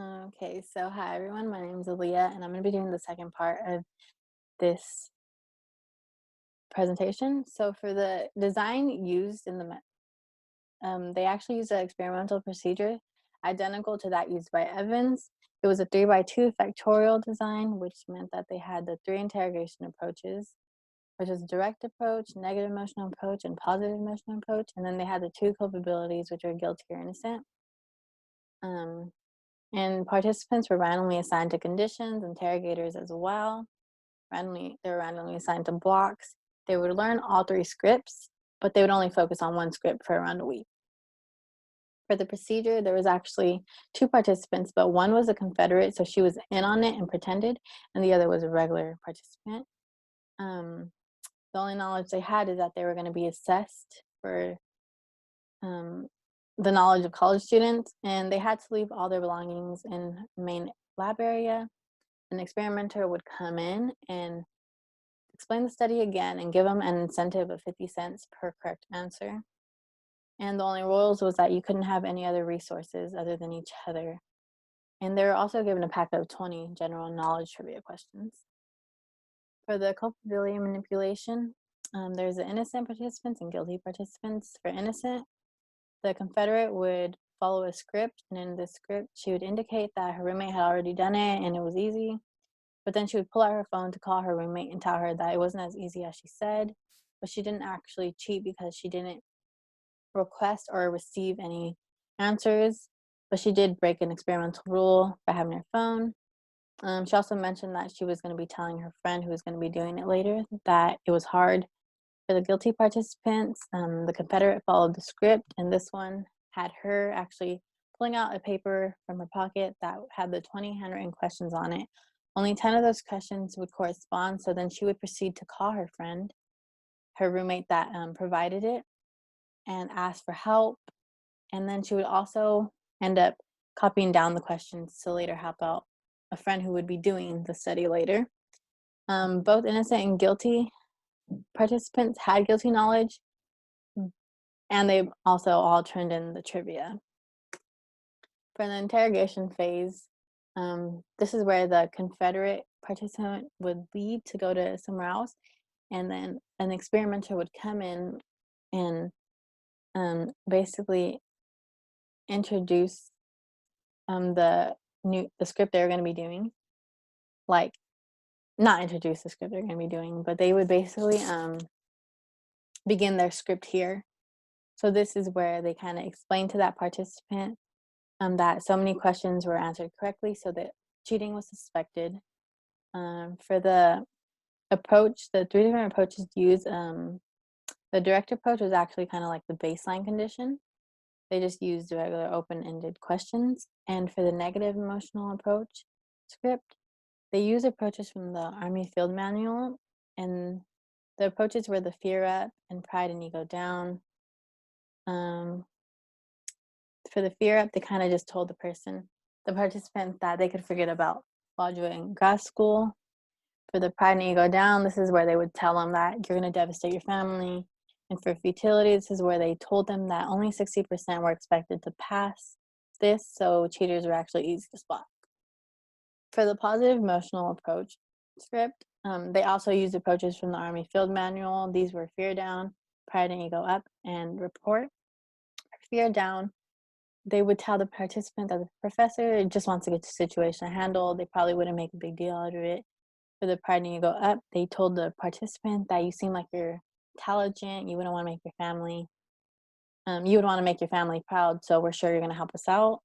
Okay, so hi everyone, my name is Aaliyah, and I'm going to be doing the second part of this presentation. So for the design used in they actually used an experimental procedure identical to that used by Evans. It was a 3 by 2 factorial design, which meant that they had the 3 interrogation approaches, which is direct approach, negative emotional approach, and positive emotional approach. And then they had the 2 culpabilities, which are guilty or innocent. Um, and participants were randomly assigned to conditions, interrogators as well. They were randomly assigned to blocks. They would learn all 3 scripts, but they would only focus on 1 script for around a week. For the procedure, there was actually 2 participants, but one was a Confederate, so she was in on it and pretended, and the other was a regular participant. The only knowledge they had is that they were going to be assessed for um, the knowledge of college students, and they had to leave all their belongings in the main lab area. An experimenter would come in and explain the study again and give them an incentive of 50 cents per correct answer. And the only rules was that you couldn't have any other resources other than each other. And they were also given a packet of 20 general knowledge trivia questions. For the culpability manipulation, there's the innocent participants and guilty participants. For innocent, the Confederate would follow a script, and in the script, she would indicate that her roommate had already done it and it was easy. But then she would pull out her phone to call her roommate and tell her that it wasn't as easy as she said, but she didn't actually cheat because she didn't request or receive any answers, but she did break an experimental rule by having her phone. She also mentioned that she was going to be telling her friend who was going to be doing it later that it was hard. For the guilty participants, the Confederate followed the script, and this one had her actually pulling out a paper from her pocket that had the 20 handwritten questions on it. Only 10 of those questions would correspond, so then she would proceed to call her friend, her roommate that provided it, and ask for help. And then she would also end up copying down the questions to later help out a friend who would be doing the study later. Both innocent and guilty participants had guilty knowledge, and they also all turned in the trivia. For the interrogation phase, this is where the Confederate participant would leave to go to somewhere else, and then an experimenter would come in and basically introduce the script they were going to be doing, like not introduce the script they're going to be doing, but they would basically begin their script here. So this is where they kind of explain to that participant that so many questions were answered correctly, so that cheating was suspected. For the approach, the 3 different approaches used, the direct approach was actually kind of like the baseline condition. They just used regular open-ended questions. And for the negative emotional approach script, they use approaches from the Army Field Manual, and the approaches were the fear up and pride and ego down. For the fear up, they kind of just told the participant, that they could forget about graduating grad school. For the pride and ego down, this is where they would tell them that you're going to devastate your family. And for futility, this is where they told them that only 60% were expected to pass this, so cheaters were actually easy to spot. For the positive emotional approach script, they also used approaches from the Army Field Manual. These were fear down, pride and ego up, and report. Fear down, they would tell the participant that the professor just wants to get the situation handled. They probably wouldn't make a big deal out of it. For the pride and ego up, they told the participant that you seem like you're intelligent, you wouldn't want to make your family, you would want to make your family proud, so we're sure you're going to help us out.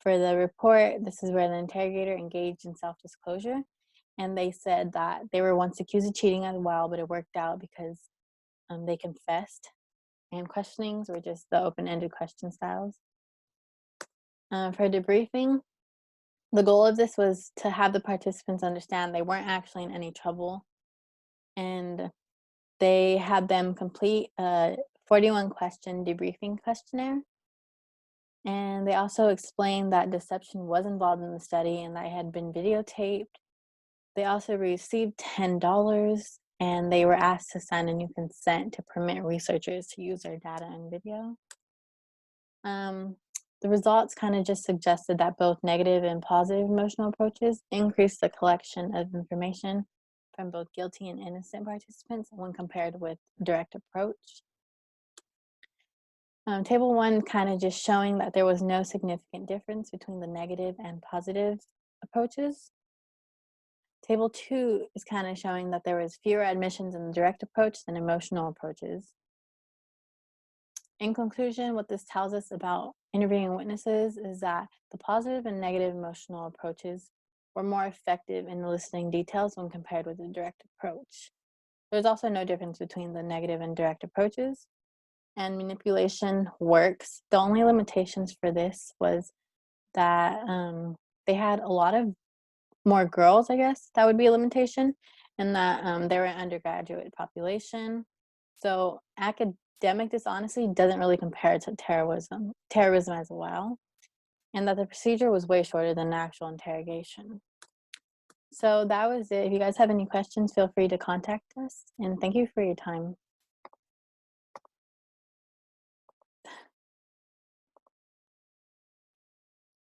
For the report, this is where the interrogator engaged in self-disclosure, and they said that they were once accused of cheating as well, but it worked out because they confessed, and questionings were just the open-ended question styles. For debriefing, the goal of this was to have the participants understand they weren't actually in any trouble, and they had them complete a 41-question debriefing questionnaire. And they also explained that deception was involved in the study and that it had been videotaped. They also received $10, and they were asked to sign a new consent to permit researchers to use their data and video. The results kind of just suggested that both negative and positive emotional approaches increase the collection of information from both guilty and innocent participants when compared with direct approach. Table 1 kind of just showing that there was no significant difference between the negative and positive approaches. Table 2 is kind of showing that there was fewer admissions in the direct approach than emotional approaches. In conclusion, what this tells us about interviewing witnesses is that the positive and negative emotional approaches were more effective in eliciting details when compared with the direct approach. There's also no difference between the negative and direct approaches, and manipulation works. The only limitations for this was that they had a lot of more girls, I guess that would be a limitation, and that they were an undergraduate population. So academic dishonesty doesn't really compare to terrorism as well, and that the procedure was way shorter than an actual interrogation. So that was it. If you guys have any questions, feel free to contact us, and thank you for your time.